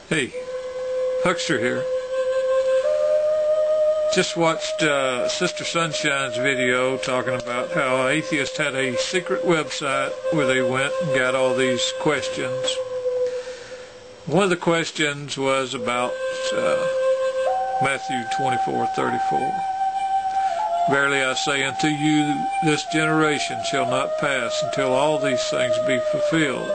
Hey, Huckster here. Just watched Sister Sunshine's video talking about how atheists had a secret website where they went and got all these questions. One of the questions was about Matthew 24:34. Verily I say unto you, this generation shall not pass until all these things be fulfilled.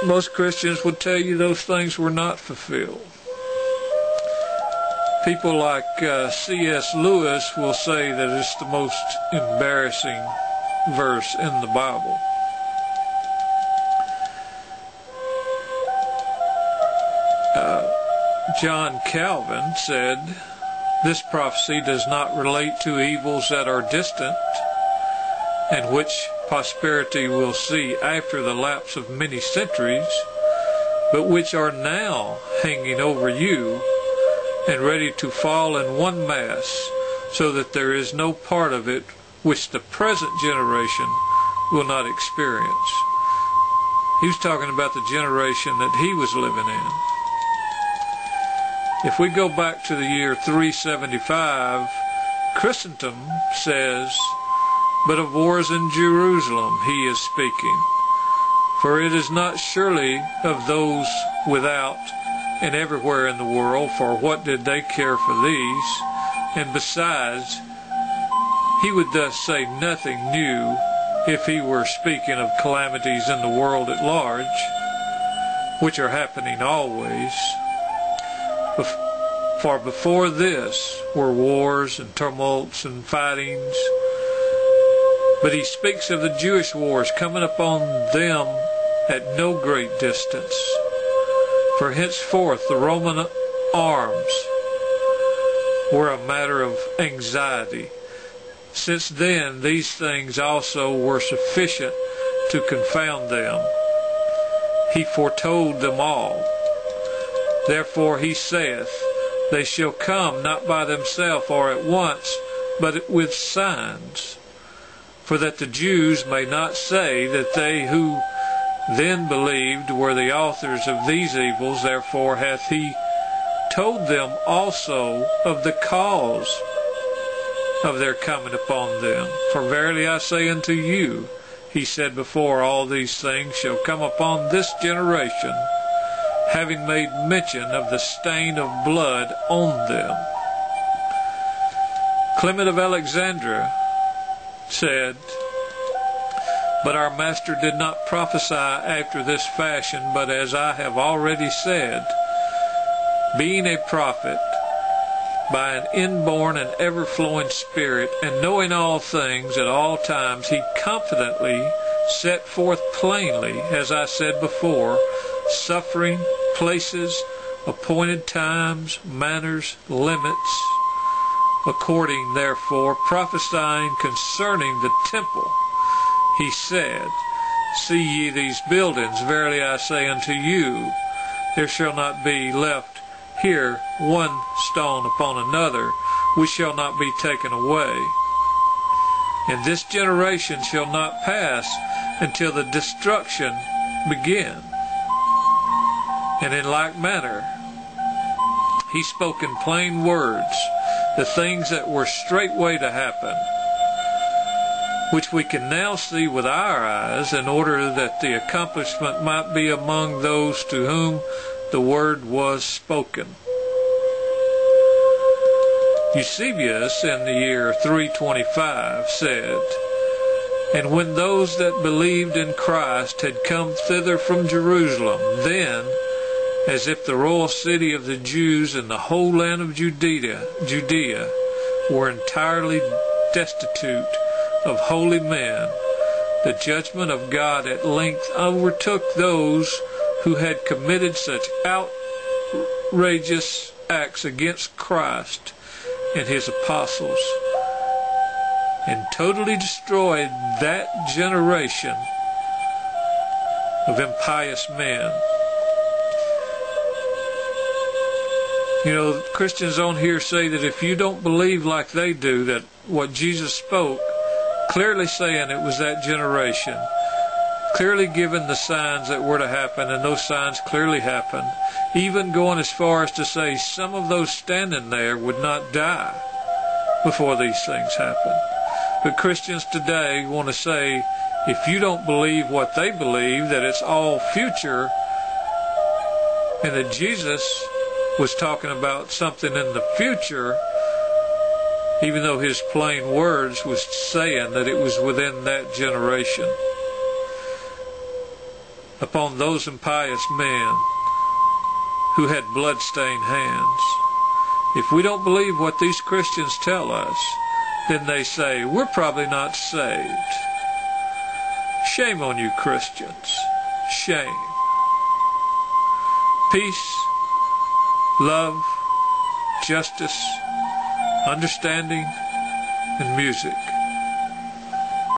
Most Christians would tell you those things were not fulfilled. People like C.S. Lewis will say that it's the most embarrassing verse in the Bible. John Calvin said, this prophecy does not relate to evils that are distant and which posterity will see after the lapse of many centuries, but which are now hanging over you and ready to fall in one mass, so that there is no part of it which the present generation will not experience. He was talking about the generation that he was living in. If we go back to the year 375, Chrysostom says, but of wars in Jerusalem he is speaking. For it is not surely of those without and everywhere in the world, for what did they care for these? And besides, he would thus say nothing new if he were speaking of calamities in the world at large, which are happening always. For before this were wars and tumults and fightings. But he speaks of the Jewish wars coming upon them at no great distance. For henceforth the Roman arms were a matter of anxiety. Since then these things also were sufficient to confound them. He foretold them all. Therefore he saith, they shall come not by themselves or at once, but with signs. For that the Jews may not say that they who then believed were the authors of these evils, therefore hath he told them also of the cause of their coming upon them. For verily I say unto you, he said before, all these things shall come upon this generation, having made mention of the stain of blood on them. Clement of Alexandria said, but our Master did not prophesy after this fashion, but as I have already said, being a prophet, by an inborn and ever-flowing Spirit, and knowing all things at all times, he confidently set forth plainly, as I said before, suffering, places, appointed times, manners, limits, according, therefore, prophesying concerning the temple, he said, see ye these buildings? Verily I say unto you, there shall not be left here one stone upon another, which shall not be taken away. And this generation shall not pass until the destruction begin. And in like manner, he spoke in plain words the things that were straightway to happen, which we can now see with our eyes, in order that the accomplishment might be among those to whom the word was spoken. Eusebius in the year 325 said, and when those that believed in Christ had come thither from Jerusalem, then, as if the royal city of the Jews and the whole land of Judea were entirely destitute of holy men, the judgment of God at length overtook those who had committed such outrageous acts against Christ and his apostles, and totally destroyed that generation of impious men. You know, Christians on here say that if you don't believe like they do, that what Jesus spoke, clearly saying it was that generation, clearly given the signs that were to happen, and those signs clearly happened, even going as far as to say some of those standing there would not die before these things happened. But Christians today want to say, if you don't believe what they believe, that it's all future, and that Jesus was talking about something in the future, even though his plain words was saying that it was within that generation, upon those impious men who had blood-stained hands. If we don't believe what these Christians tell us, then they say, we're probably not saved. Shame on you, Christians. Shame. Peace, love, justice, understanding, and music